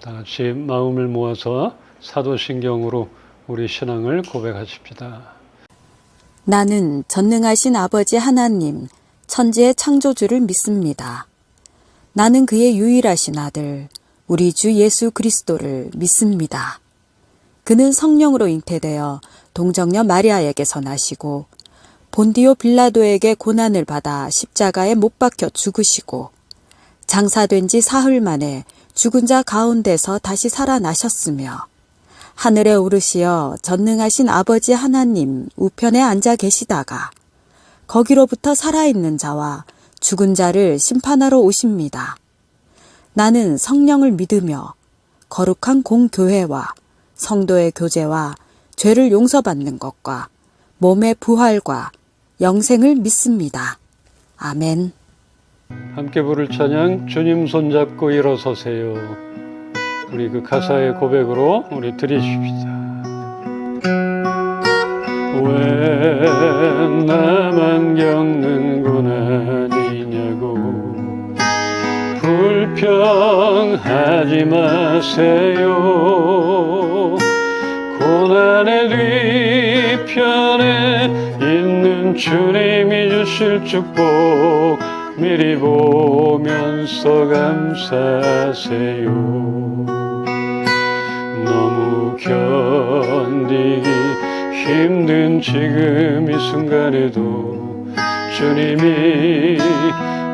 다 같이 마음을 모아서 사도신경으로 우리 신앙을 고백하십시다. 나는 전능하신 아버지 하나님, 천지의 창조주를 믿습니다. 나는 그의 유일하신 아들, 우리 주 예수 그리스도를 믿습니다. 그는 성령으로 잉태되어 동정녀 마리아에게서 나시고 본디오 빌라도에게 고난을 받아 십자가에 못 박혀 죽으시고 장사된 지 사흘 만에 죽은 자 가운데서 다시 살아나셨으며 하늘에 오르시어 전능하신 아버지 하나님 우편에 앉아 계시다가 거기로부터 살아있는 자와 죽은 자를 심판하러 오십니다. 나는 성령을 믿으며 거룩한 공교회와 성도의 교제와 죄를 용서받는 것과 몸의 부활과 영생을 믿습니다. 아멘. 함께 부를 찬양 주님 손잡고 일어서세요. 우리 그 가사의 고백으로 우리 드리십시다. 왜 나만 겪는 고난이냐고 불평하지 마세요. 고난의 뒤편에 있는 주님이 주실 축복 미리 보면서 감사하세요. 너무 견디기 힘든 지금 이 순간에도 주님이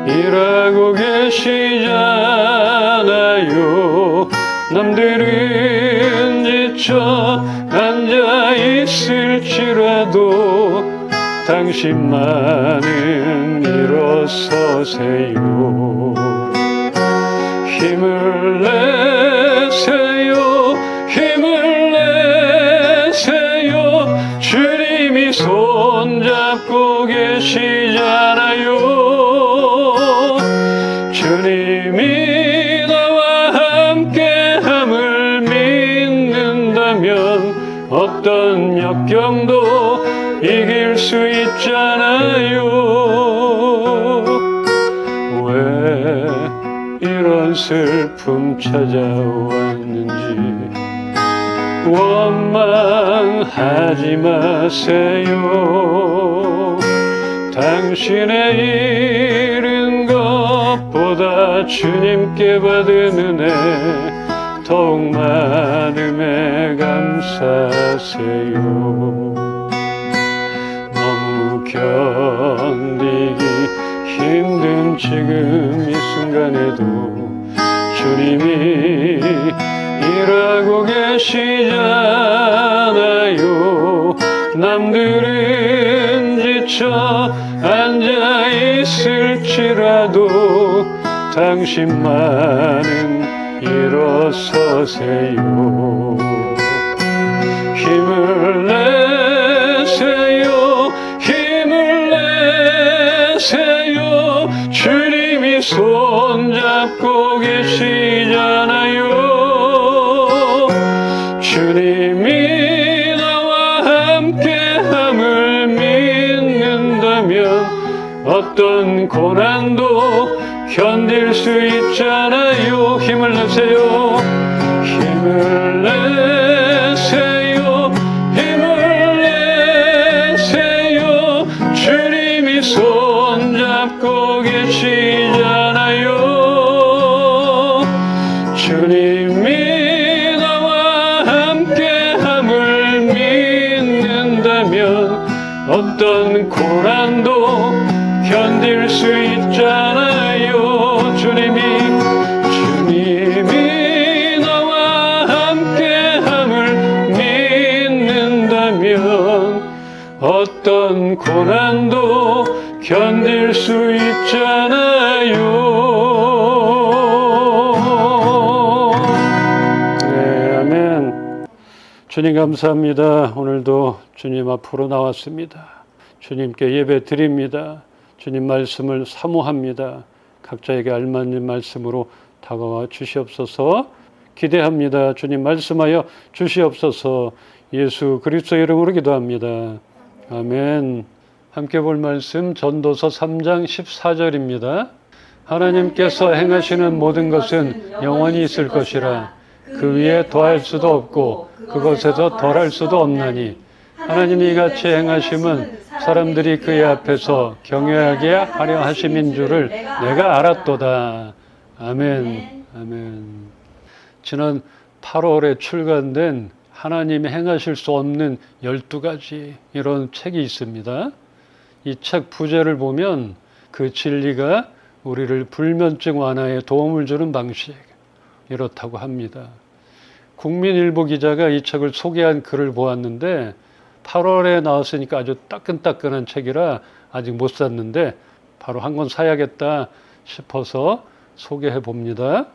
일하고 계시잖아요. 남들은 지쳐 앉아 있을지라도 당신만은 일어서세요. 힘을 내세요. 힘을 내세요. 주님이 손잡고 계시잖아요. 주님이 나와 함께함을 믿는다면 어떤 역경도 이길 수 있잖아요. 왜 이런 슬픔 찾아왔는지 원망하지 마세요. 당신의 잃은 것보다 주님께 받은 은혜 더욱 많음에 감사하세요. 견디기 힘든 지금 이 순간에도 주님이 일하고 계시잖아요. 남들은 지쳐 앉아 있을지라도 당신만은 일어서세요. 힘을 내세요. 주님이 손잡고 계시잖아요. 주님이 나와 함께함을 믿는다면 어떤 고난도 견딜 수 있잖아요. 힘을 내세요. 힘을 내세요. 힘을 내세요. 주님이 손잡고 계시잖아요. 주님이 나와 함께함을 믿는다면 어떤 고난도 견딜 수 있잖아요. 주님이 나와 함께함을 믿는다면 어떤 고난도 견딜 수 있잖아요. 네, 아멘. 주님 감사합니다. 오늘도 주님 앞으로 나왔습니다. 주님께 예배 드립니다. 주님 말씀을 사모합니다. 각자에게 알맞는 말씀으로 다가와 주시옵소서. 기대합니다. 주님 말씀하여 주시옵소서. 예수 그리스도의 이름으로 기도합니다. 아멘. 함께 볼 말씀 전도서 3장 14절입니다. 하나님께서 행하시는 모든 것은 영원히 있을 것이라. 그 위에 더할 수도 없고 그것에서 덜할 수도 없나니 하나님이 이같이 행하심은 사람들이 그의 앞에서 경외하게 하려 하심인 줄을 내가 알았도다. 아멘. 아멘. 지난 8월에 출간된 하나님이 행하실 수 없는 12가지 이런 책이 있습니다. 이 책 부제를 보면 그 진리가 우리를 불면증 완화에 도움을 주는 방식 이렇다고 합니다. 국민일보 기자가 이 책을 소개한 글을 보았는데 8월에 나왔으니까 아주 따끈따끈한 책이라 아직 못 샀는데 바로 한 권 사야겠다 싶어서 소개해 봅니다.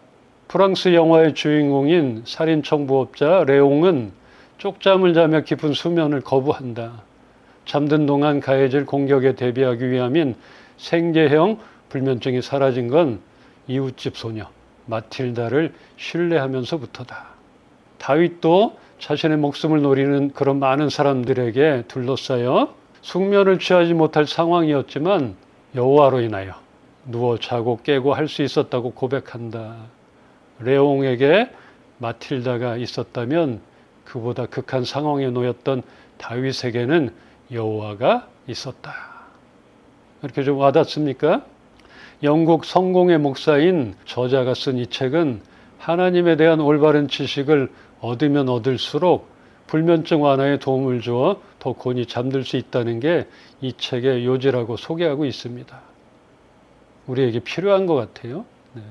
프랑스 영화의 주인공인 살인청부업자 레옹은 쪽잠을 자며 깊은 수면을 거부한다. 잠든 동안 가해질 공격에 대비하기 위함인 생계형 불면증이 사라진 건 이웃집 소녀 마틸다를 신뢰하면서부터다. 다윗도 자신의 목숨을 노리는 그런 많은 사람들에게 둘러싸여 숙면을 취하지 못할 상황이었지만 여호와로 인하여 누워 자고 깨고 할 수 있었다고 고백한다. 레옹에게 마틸다가 있었다면 그보다 극한 상황에 놓였던 다윗에게는 여호와가 있었다. 이렇게 좀 와닿습니까? 영국 성공의 목사인 저자가 쓴 이 책은 하나님에 대한 올바른 지식을 얻으면 얻을수록 불면증 완화에 도움을 주어 더 곤히 잠들 수 있다는 게 이 책의 요지라고 소개하고 있습니다. 우리에게 필요한 것 같아요. 네.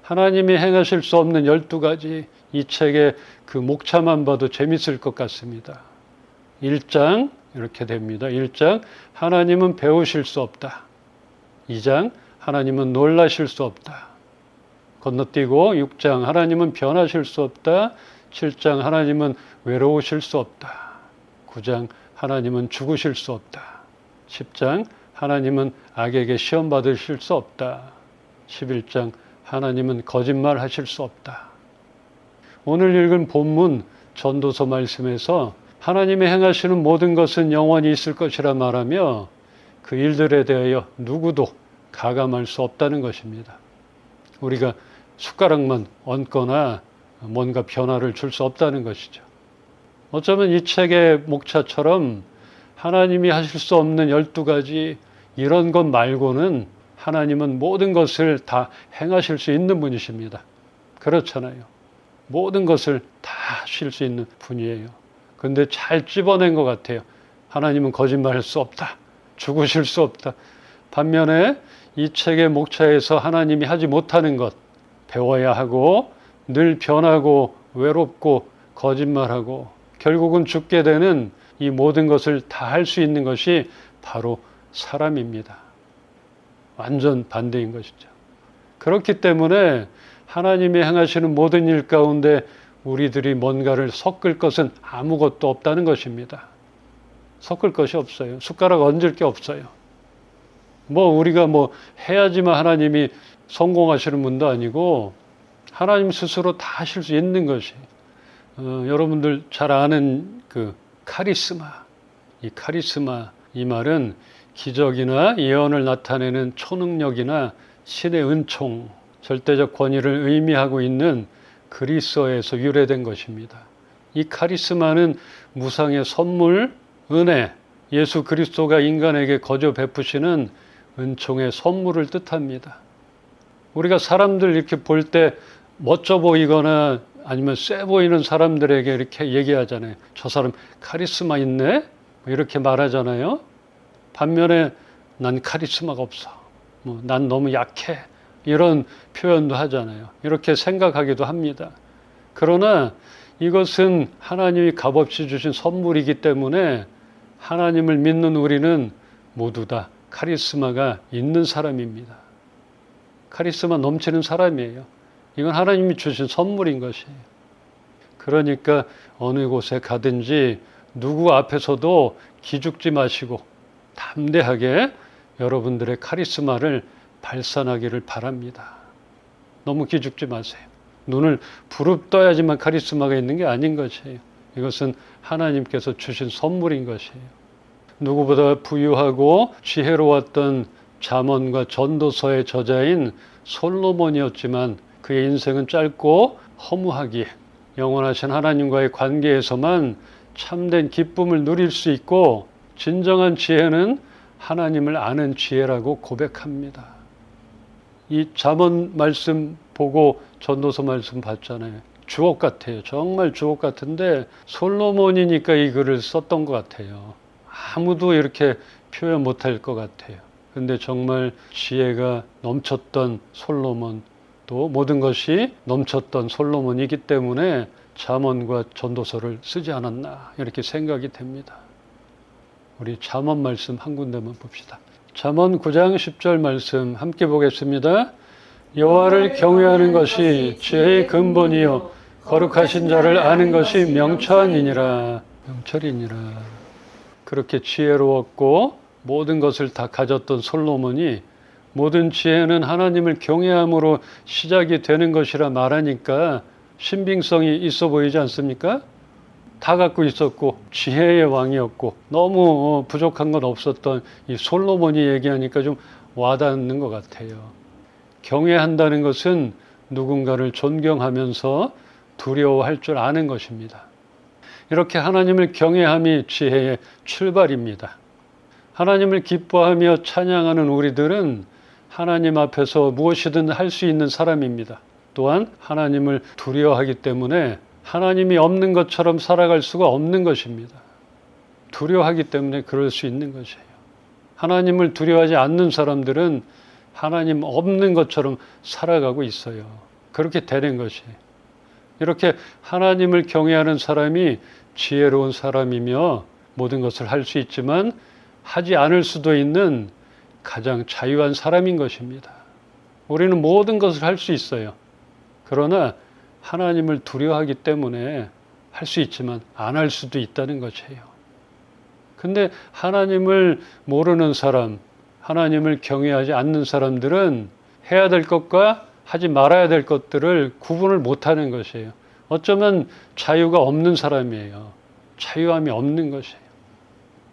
하나님이 행하실 수 없는 12가지 이 책의 그 목차만 봐도 재밌을 것 같습니다. 1장 이렇게 됩니다. 1장 하나님은 배우실 수 없다. 2장 하나님은 놀라실 수 없다. 건너뛰고 6장 하나님은 변하실 수 없다. 7장 하나님은 외로우실 수 없다. 9장 하나님은 죽으실 수 없다. 10장 하나님은 악에게 시험 받으실 수 없다. 11장 하나님은 거짓말 하실 수 없다. 오늘 읽은 본문 전도서 말씀에서 하나님이 행하시는 모든 것은 영원히 있을 것이라 말하며 그 일들에 대하여 누구도 가감할 수 없다는 것입니다. 우리가 숟가락만 얹거나 뭔가 변화를 줄 수 없다는 것이죠. 어쩌면 이 책의 목차처럼 하나님이 하실 수 없는 12가지 이런 것 말고는 하나님은 모든 것을 다 행하실 수 있는 분이십니다. 그렇잖아요. 모든 것을 다 하실 수 있는 분이에요. 그런데 잘 찝어낸 것 같아요. 하나님은 거짓말할 수 없다. 죽으실 수 없다. 반면에 이 책의 목차에서 하나님이 하지 못하는 것, 배워야 하고 늘 변하고 외롭고 거짓말하고 결국은 죽게 되는 이 모든 것을 다 할 수 있는 것이 바로 사람입니다. 완전 반대인 것이죠. 그렇기 때문에 하나님이 행하시는 모든 일 가운데 우리들이 뭔가를 섞을 것은 아무것도 없다는 것입니다. 섞을 것이 없어요. 숟가락 얹을 게 없어요. 우리가 해야지만 하나님이 성공하시는 분도 아니고 하나님 스스로 다 하실 수 있는 것이 여러분들 잘 아는 그 카리스마, 이 카리스마 이 말은 기적이나 예언을 나타내는 초능력이나 신의 은총, 절대적 권위를 의미하고 있는 그리스어에서 유래된 것입니다. 이 카리스마는 무상의 선물, 은혜, 예수 그리스도가 인간에게 거저 베푸시는 은총의 선물을 뜻합니다. 우리가 사람들 이렇게 볼 때 멋져 보이거나 아니면 쎄 보이는 사람들에게 이렇게 얘기하잖아요. 저 사람 카리스마 있네? 이렇게 말하잖아요. 반면에 난 카리스마가 없어. 난 너무 약해. 이런 표현도 하잖아요. 이렇게 생각하기도 합니다. 그러나 이것은 하나님이 값없이 주신 선물이기 때문에 하나님을 믿는 우리는 모두 다 카리스마가 있는 사람입니다. 카리스마 넘치는 사람이에요. 이건 하나님이 주신 선물인 것이에요. 그러니까 어느 곳에 가든지 누구 앞에서도 기죽지 마시고 담대하게 여러분들의 카리스마를 발산하기를 바랍니다. 너무 기죽지 마세요. 눈을 부릅떠야지만 카리스마가 있는 게 아닌 것이에요. 이것은 하나님께서 주신 선물인 것이에요. 누구보다 부유하고 지혜로웠던 잠언과 전도서의 저자인 솔로몬이었지만 그의 인생은 짧고 허무하기에 영원하신 하나님과의 관계에서만 참된 기쁨을 누릴 수 있고, 진정한 지혜는 하나님을 아는 지혜라고 고백합니다. 이 잠언 말씀 보고 전도서 말씀 봤잖아요. 주옥 같아요. 정말 주옥 같은데 솔로몬이니까 이 글을 썼던 것 같아요. 아무도 이렇게 표현 못할 것 같아요. 근데 정말 지혜가 넘쳤던 솔로몬, 또 모든 것이 넘쳤던 솔로몬이기 때문에 잠언과 전도서를 쓰지 않았나 이렇게 생각이 됩니다. 우리 잠언 말씀 한 군데만 봅시다. 잠언 9장 10절 말씀 함께 보겠습니다. 여호와를 경외하는 것이 지혜의 근본이요 거룩하신 자를 아는 것이 명철이니라. 명철이니라. 그렇게 지혜로웠고 모든 것을 다 가졌던 솔로몬이 모든 지혜는 하나님을 경외함으로 시작이 되는 것이라 말하니까 신빙성이 있어 보이지 않습니까? 다 갖고 있었고 지혜의 왕이었고 너무 부족한 건 없었던 이 솔로몬이 얘기하니까 좀 와닿는 것 같아요. 경외한다는 것은 누군가를 존경하면서 두려워할 줄 아는 것입니다. 이렇게 하나님을 경외함이 지혜의 출발입니다. 하나님을 기뻐하며 찬양하는 우리들은 하나님 앞에서 무엇이든 할 수 있는 사람입니다. 또한 하나님을 두려워하기 때문에 하나님이 없는 것처럼 살아갈 수가 없는 것입니다. 두려워하기 때문에 그럴 수 있는 것이에요. 하나님을 두려워하지 않는 사람들은 하나님 없는 것처럼 살아가고 있어요. 그렇게 되는 것이에요. 이렇게 하나님을 경외하는 사람이 지혜로운 사람이며 모든 것을 할 수 있지만 하지 않을 수도 있는 가장 자유한 사람인 것입니다. 우리는 모든 것을 할 수 있어요. 그러나 하나님을 두려워하기 때문에 할 수 있지만 안 할 수도 있다는 것이에요. 근데 하나님을 모르는 사람, 하나님을 경외하지 않는 사람들은 해야 될 것과 하지 말아야 될 것들을 구분을 못하는 것이에요. 어쩌면 자유가 없는 사람이에요. 자유함이 없는 것이에요.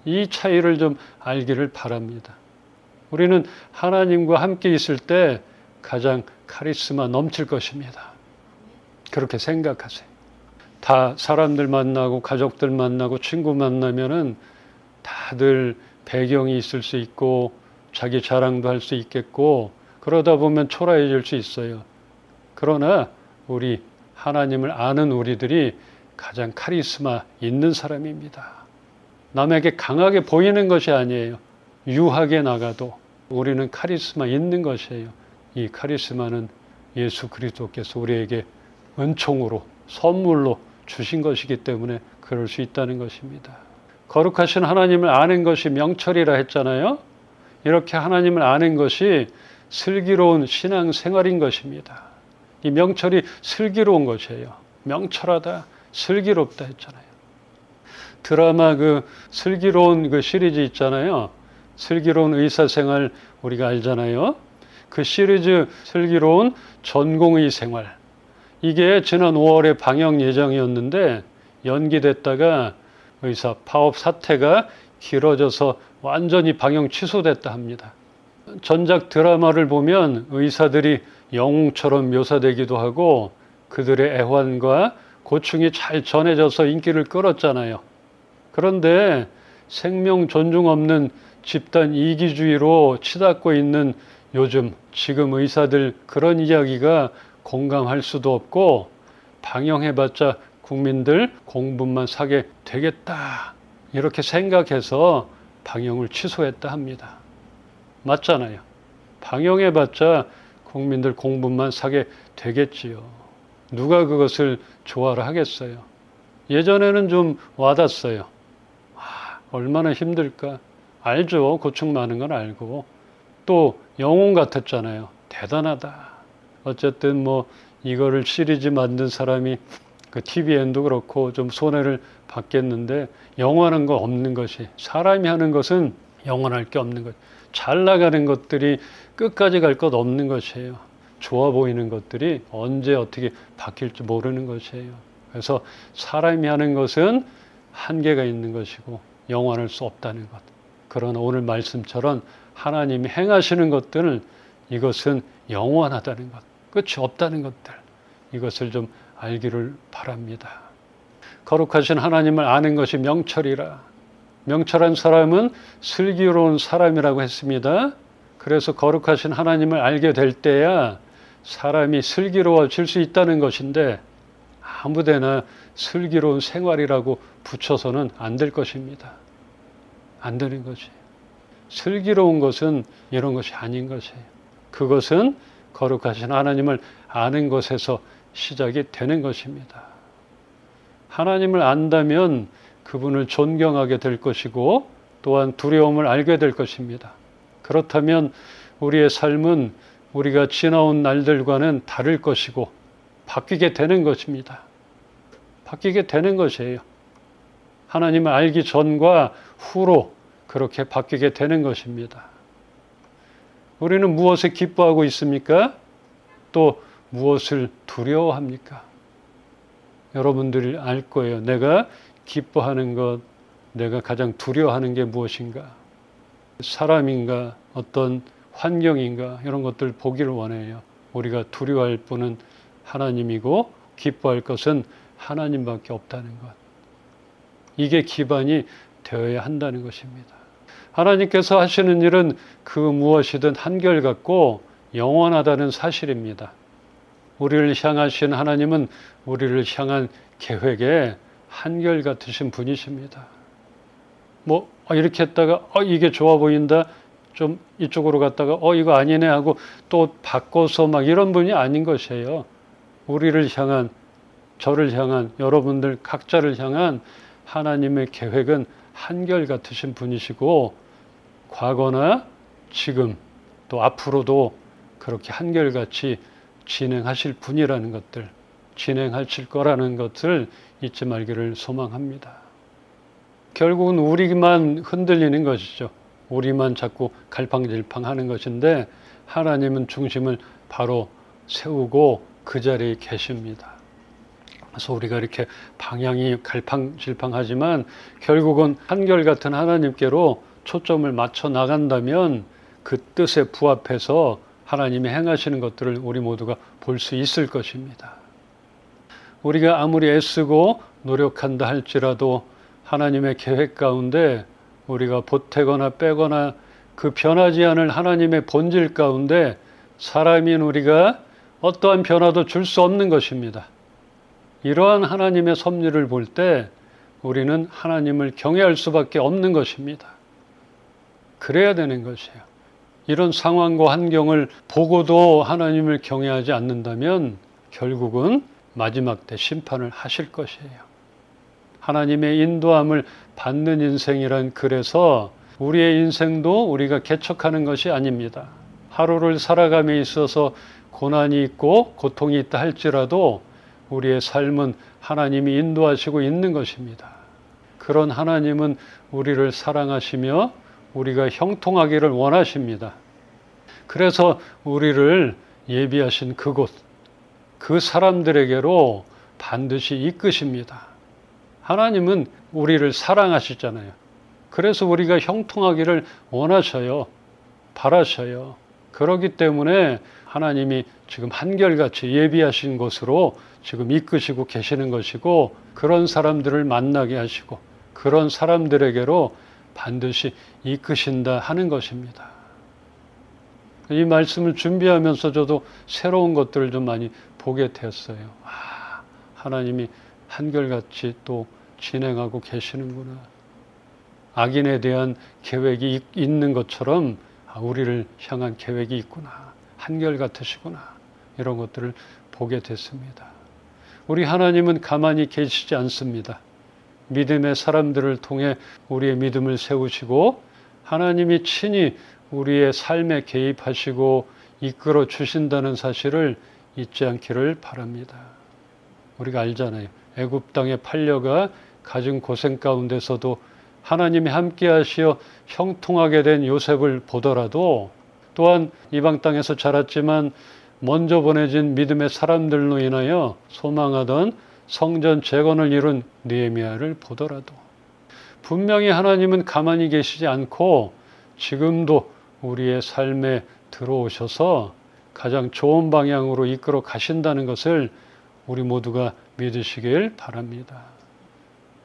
이 차이를 좀 알기를 바랍니다. 우리는 하나님과 함께 있을 때 가장 카리스마 넘칠 것입니다. 그렇게 생각하세요. 다 사람들 만나고 가족들 만나고 친구 만나면은 다들 배경이 있을 수 있고 자기 자랑도 할 수 있겠고 그러다 보면 초라해질 수 있어요. 그러나 우리 하나님을 아는 우리들이 가장 카리스마 있는 사람입니다. 남에게 강하게 보이는 것이 아니에요. 유하게 나가도 우리는 카리스마 있는 것이에요. 이 카리스마는 예수 그리스도께서 우리에게 은총으로 선물로 주신 것이기 때문에 그럴 수 있다는 것입니다. 거룩하신 하나님을 아는 것이 명철이라 했잖아요. 이렇게 하나님을 아는 것이 슬기로운 신앙생활인 것입니다. 이 명철이 슬기로운 것이에요. 명철하다, 슬기롭다 했잖아요. 드라마 그 슬기로운 그 시리즈 있잖아요. 슬기로운 의사생활 우리가 알잖아요. 그 시리즈 슬기로운 전공의 생활. 이게 지난 5월에 방영 예정이었는데 연기됐다가 의사 파업 사태가 길어져서 완전히 방영 취소됐다 합니다. 전작 드라마를 보면 의사들이 영웅처럼 묘사되기도 하고 그들의 애환과 고충이 잘 전해져서 인기를 끌었잖아요. 그런데 생명 존중 없는 집단 이기주의로 치닫고 있는 요즘 지금 의사들 그런 이야기가 공감할 수도 없고 방영해봤자 국민들 공분만 사게 되겠다 이렇게 생각해서 방영을 취소했다 합니다. 맞잖아요. 방영해봤자 국민들 공분만 사게 되겠지요. 누가 그것을 좋아라 하겠어요. 예전에는 좀 와닿았어요. 얼마나 힘들까. 알죠. 고충 많은 건 알고. 또 영웅 같았잖아요. 대단하다. 어쨌든 뭐 이거를 시리즈 만든 사람이 그 TVN도 그렇고 좀 손해를 받겠는데 영원한 거 없는 것이 사람이 하는 것은 영원할 게 없는 것. 잘 나가는 것들이 끝까지 갈 것 없는 것이에요. 좋아 보이는 것들이 언제 어떻게 바뀔지 모르는 것이에요. 그래서 사람이 하는 것은 한계가 있는 것이고 영원할 수 없다는 것. 그러나 오늘 말씀처럼 하나님이 행하시는 것들은 이것은 영원하다는 것. 끝이 없다는 것들. 이것을 좀 알기를 바랍니다. 거룩하신 하나님을 아는 것이 명철이라. 명철한 사람은 슬기로운 사람이라고 했습니다. 그래서 거룩하신 하나님을 알게 될 때야 사람이 슬기로워질 수 있다는 것인데 아무데나 슬기로운 생활이라고 붙여서는 안 될 것입니다. 안 되는 것이. 슬기로운 것은 이런 것이 아닌 것이에요. 그것은 거룩하신 하나님을 아는 것에서 시작이 되는 것입니다. 하나님을 안다면 그분을 존경하게 될 것이고 또한 두려움을 알게 될 것입니다. 그렇다면 우리의 삶은 우리가 지나온 날들과는 다를 것이고 바뀌게 되는 것입니다. 바뀌게 되는 것이에요. 하나님을 알기 전과 후로 그렇게 바뀌게 되는 것입니다. 우리는 무엇에 기뻐하고 있습니까? 또 무엇을 두려워합니까? 여러분들이 알 거예요. 내가 기뻐하는 것, 내가 가장 두려워하는 게 무엇인가? 사람인가? 어떤 환경인가? 이런 것들 보기를 원해요. 우리가 두려워할 분은 하나님이고 기뻐할 것은 하나님밖에 없다는 것. 이게 기반이 되어야 한다는 것입니다. 하나님께서 하시는 일은 그 무엇이든 한결같고 영원하다는 사실입니다. 우리를 향하신 하나님은 우리를 향한 계획에 한결같으신 분이십니다. 이렇게 했다가 이게 좋아 보인다. 좀 이쪽으로 갔다가 이거 아니네 하고 또 바꿔서 막 이런 분이 아닌 것이에요. 우리를 향한, 저를 향한, 여러분들 각자를 향한 하나님의 계획은 한결같으신 분이시고 과거나 지금 또 앞으로도 그렇게 한결같이 진행하실 분이라는 것들, 진행하실 거라는 것을 잊지 말기를 소망합니다. 결국은 우리만 흔들리는 것이죠. 우리만 자꾸 갈팡질팡하는 것인데 하나님은 중심을 바로 세우고 그 자리에 계십니다. 그래서 우리가 이렇게 방향이 갈팡질팡하지만 결국은 한결같은 하나님께로 초점을 맞춰 나간다면 그 뜻에 부합해서 하나님이 행하시는 것들을 우리 모두가 볼 수 있을 것입니다. 우리가 아무리 애쓰고 노력한다 할지라도 하나님의 계획 가운데 우리가 보태거나 빼거나 그 변하지 않을 하나님의 본질 가운데 사람인 우리가 어떠한 변화도 줄 수 없는 것입니다. 이러한 하나님의 섭리를 볼 때 우리는 하나님을 경외할 수밖에 없는 것입니다. 그래야 되는 것이에요. 이런 상황과 환경을 보고도 하나님을 경외하지 않는다면 결국은 마지막 때 심판을 하실 것이에요. 하나님의 인도함을 받는 인생이란 그래서 우리의 인생도 우리가 개척하는 것이 아닙니다. 하루를 살아감에 있어서 고난이 있고 고통이 있다 할지라도 우리의 삶은 하나님이 인도하시고 있는 것입니다. 그런 하나님은 우리를 사랑하시며 우리가 형통하기를 원하십니다. 그래서 우리를 예비하신 그곳, 그 사람들에게로 반드시 이끄십니다. 하나님은 우리를 사랑하시잖아요. 그래서 우리가 형통하기를 원하셔요. 바라셔요. 그렇기 때문에 하나님이 지금 한결같이 예비하신 곳으로 지금 이끄시고 계시는 것이고 그런 사람들을 만나게 하시고 그런 사람들에게로 반드시 이끄신다 하는 것입니다. 이 말씀을 준비하면서 저도 새로운 것들을 좀 많이 보게 됐어요. 하나님이 한결같이 또 진행하고 계시는구나. 악인에 대한 계획이 있는 것처럼 우리를 향한 계획이 있구나. 한결같으시구나. 이런 것들을 보게 됐습니다. 우리 하나님은 가만히 계시지 않습니다. 믿음의 사람들을 통해 우리의 믿음을 세우시고 하나님이 친히 우리의 삶에 개입하시고 이끌어 주신다는 사실을 잊지 않기를 바랍니다. 우리가 알잖아요. 애굽 땅에 팔려가 가진 고생 가운데서도 하나님이 함께 하시어 형통하게 된 요셉을 보더라도 또한 이방 땅에서 자랐지만 먼저 보내진 믿음의 사람들로 인하여 소망하던 성전 재건을 이룬 느헤미야를 보더라도 분명히 하나님은 가만히 계시지 않고 지금도 우리의 삶에 들어오셔서 가장 좋은 방향으로 이끌어 가신다는 것을 우리 모두가 믿으시길 바랍니다.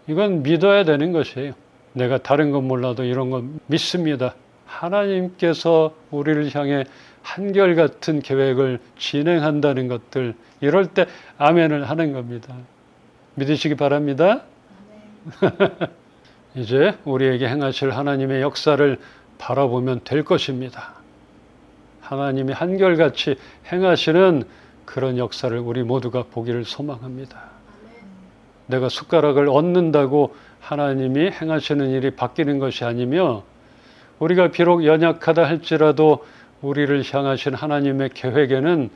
이건 믿어야 되는 것이에요. 내가 다른 건 몰라도 이런 건 믿습니다. 하나님께서 우리를 향해 한결같은 계획을 진행한다는 것들, 이럴 때 아멘을 하는 겁니다. 믿으시기 바랍니다. 이제 우리에게 행하실 하나님의 역사를 바라보면 될 것입니다. 하나님이 한결같이 행하시는 그런 역사를 우리 모두가 보기를 소망합니다. 내가 숟가락을 얻는다고 하나님이 행하시는 일이 바뀌는 것이 아니며, 우리가 비록 연약하다 할지라도 우리를 향하신 하나님의 계획에는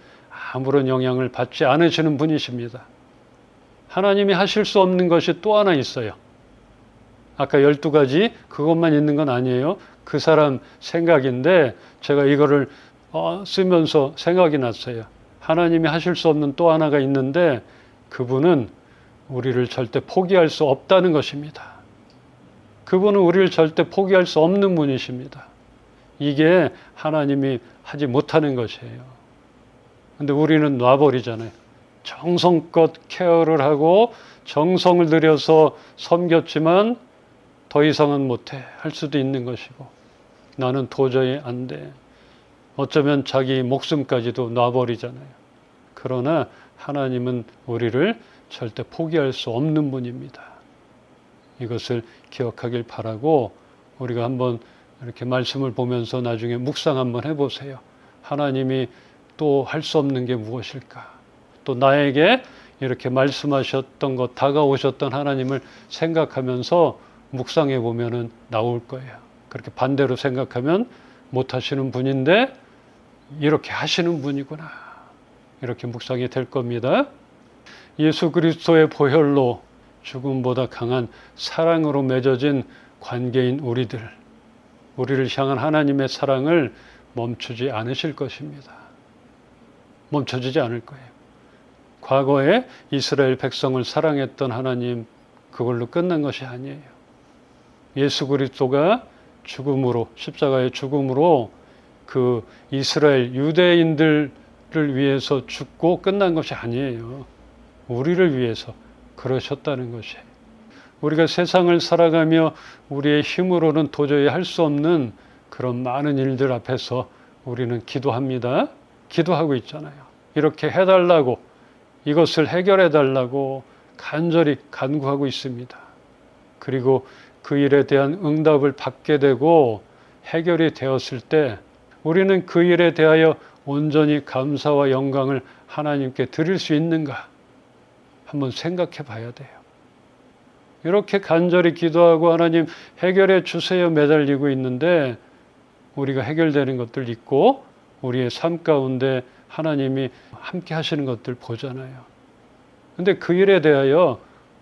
아무런 영향을 받지 않으시는 분이십니다. 하나님이 하실 수 없는 것이 또 하나 있어요. 아까 12가지 그것만 있는 건 아니에요. 그 사람 생각인데 제가 이거를 쓰면서 생각이 났어요. 하나님이 하실 수 없는 또 하나가 있는데 그분은 우리를 절대 포기할 수 없다는 것입니다. 그분은 우리를 절대 포기할 수 없는 분이십니다. 이게 하나님이 하지 못하는 것이에요. 근데 우리는 놔버리잖아요. 정성껏 케어를 하고 정성을 들여서 섬겼지만 더 이상은 못해 할 수도 있는 것이고, 나는 도저히 안 돼. 어쩌면 자기 목숨까지도 놔버리잖아요. 그러나 하나님은 우리를 절대 포기할 수 없는 분입니다. 이것을 기억하길 바라고, 우리가 한번 이렇게 말씀을 보면서 나중에 묵상 한번 해보세요. 하나님이 또 할 수 없는 게 무엇일까? 또 나에게 이렇게 말씀하셨던 것, 다가오셨던 하나님을 생각하면서 묵상해 보면은 나올 거예요. 그렇게 반대로 생각하면 못 하시는 분인데 이렇게 하시는 분이구나. 이렇게 묵상이 될 겁니다. 예수 그리스도의 보혈로 죽음보다 강한 사랑으로 맺어진 관계인 우리를 향한 하나님의 사랑을 멈추지 않으실 것입니다. 멈춰지지 않을 거예요. 과거에 이스라엘 백성을 사랑했던 하나님, 그걸로 끝난 것이 아니에요. 예수 그리스도가 죽음으로, 십자가의 죽음으로 그 이스라엘 유대인들을 위해서 죽고 끝난 것이 아니에요. 우리를 위해서 그러셨다는 것이에요. 우리가 세상을 살아가며 우리의 힘으로는 도저히 할 수 없는 그런 많은 일들 앞에서 우리는 기도합니다. 기도하고 있잖아요. 이렇게 해달라고, 이것을 해결해달라고 간절히 간구하고 있습니다. 그리고 그 일에 대한 응답을 받게 되고 해결이 되었을 때 우리는 그 일에 대하여 온전히 감사와 영광을 하나님께 드릴 수 있는가? 한번 생각해 봐야 돼요. 이렇게 간절히 기도하고 하나님 해결해 주세요 매달리고 있는데, 우리가 해결되는 것들 있고 우리의 삶 가운데 하나님이 함께 하시는 것들 보잖아요. 근데 그 일에 대하여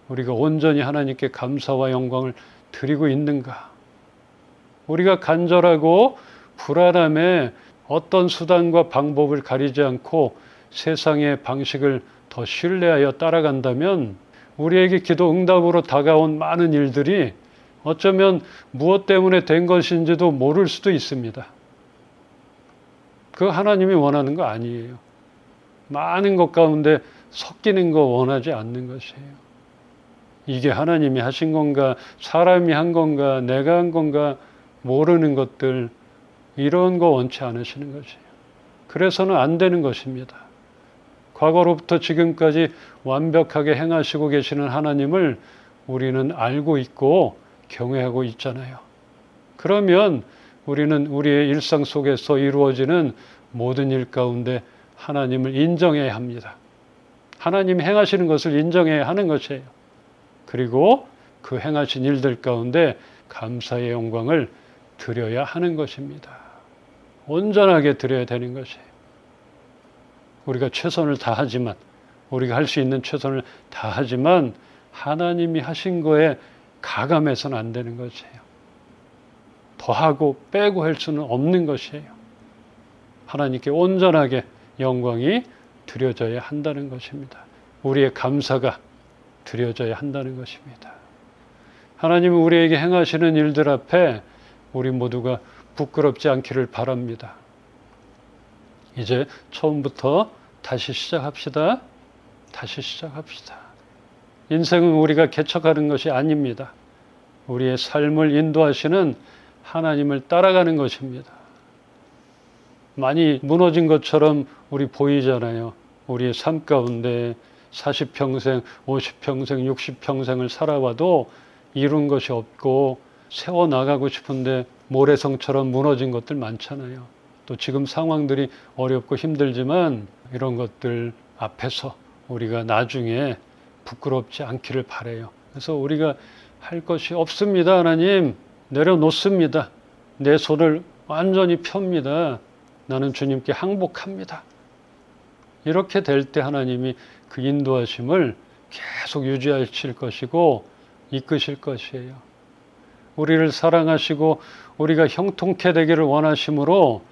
우리가 온전히 하나님께 감사와 영광을 드리고 있는가? 우리가 간절하고 불안함에 어떤 수단과 방법을 가리지 않고 세상의 방식을 더 신뢰하여 따라간다면 우리에게 기도 응답으로 다가온 많은 일들이 어쩌면 무엇 때문에 된 것인지도 모를 수도 있습니다. 그 하나님이 원하는 거 아니에요. 많은 것 가운데 섞이는 거 원하지 않는 것이에요. 이게 하나님이 하신 건가, 사람이 한 건가, 내가 한 건가 모르는 것들, 이런 거 원치 않으시는 것이에요. 그래서는 안 되는 것입니다. 과거로부터 지금까지 완벽하게 행하시고 계시는 하나님을 우리는 알고 있고 경외하고 있잖아요. 그러면 우리는 우리의 일상 속에서 이루어지는 모든 일 가운데 하나님을 인정해야 합니다. 하나님이 행하시는 것을 인정해야 하는 것이에요. 그리고 그 행하신 일들 가운데 감사의 영광을 드려야 하는 것입니다. 온전하게 드려야 되는 것이에요. 우리가 최선을 다하지만, 우리가 할 수 있는 최선을 다하지만 하나님이 하신 거에 가감해서는 안 되는 것이에요. 더하고 빼고 할 수는 없는 것이에요. 하나님께 온전하게 영광이 드려져야 한다는 것입니다. 우리의 감사가 드려져야 한다는 것입니다. 하나님은 우리에게 행하시는 일들 앞에 우리 모두가 부끄럽지 않기를 바랍니다. 이제 처음부터 다시 시작합시다. 다시 시작합시다. 인생은 우리가 개척하는 것이 아닙니다. 우리의 삶을 인도하시는 하나님을 따라가는 것입니다. 많이 무너진 것처럼 우리 보이잖아요. 우리의 삶 가운데 40평생, 50평생, 60평생을 살아와도 이룬 것이 없고 세워나가고 싶은데 모래성처럼 무너진 것들 많잖아요. 또 지금 상황들이 어렵고 힘들지만 이런 것들 앞에서 우리가 나중에 부끄럽지 않기를 바라요. 그래서 우리가 할 것이 없습니다. 하나님, 내려놓습니다. 내 손을 완전히 펴니다. 나는 주님께 항복합니다. 이렇게 될 때 하나님이 그 인도하심을 계속 유지하실 것이고 이끄실 것이에요. 우리를 사랑하시고 우리가 형통케 되기를 원하심으로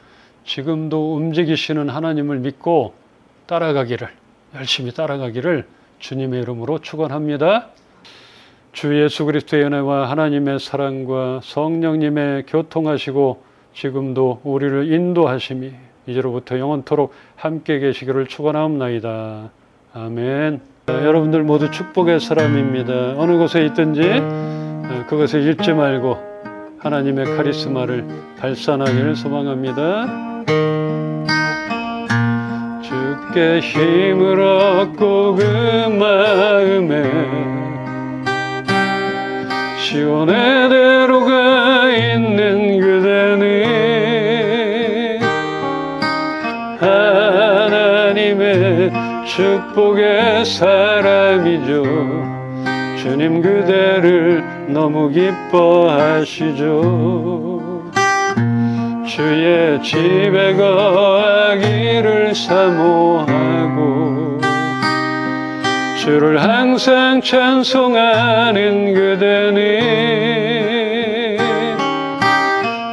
지금도 움직이시는 하나님을 믿고 따라가기를, 열심히 따라가기를 주님의 이름으로 축원합니다. 주 예수 그리스도의 은혜와 하나님의 사랑과 성령님의 교통하시고 지금도 우리를 인도하심이 이제로부터 영원토록 함께 계시기를 축원하옵나이다. 아멘. 여러분들 모두 축복의 사람입니다. 어느 곳에 있든지 그것을 잃지 말고 하나님의 카리스마를 발산하기를 소망합니다. 주께 힘을 얻고 그 마음에 시온의 대로가 있는 그대는 하나님의 축복의 사람이죠. 주님 그대를 너무 기뻐하시죠. 주의 집에 거하기를 사모하고 주를 항상 찬송하는 그대는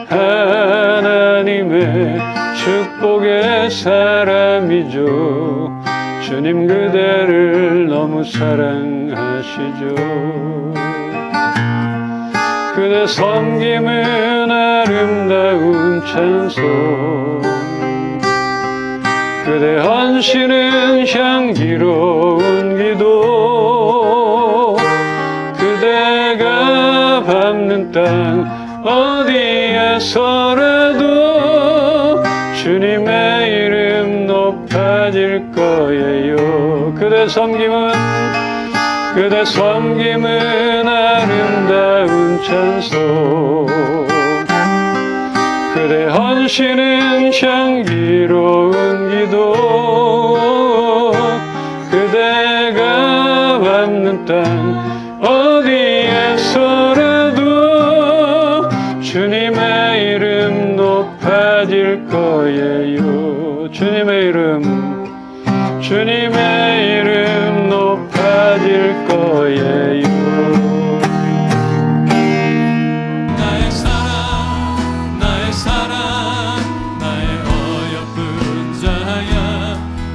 하나님의 축복의 사람이죠. 주님 그대를 너무 사랑하시죠. 그대 섬김은 아름다운 찬송, 그대 헌신은 향기로운 기도, 그대가 밟는 땅 어디에서라도 주님의 이름 높아질 거예요. 그대 섬김은 아름다운 찬송, 그대 헌신은 향기로운 기도, 그대가 밟는 땅 어디에서라도 주님의 이름 높아질 거예요. 주님의 이름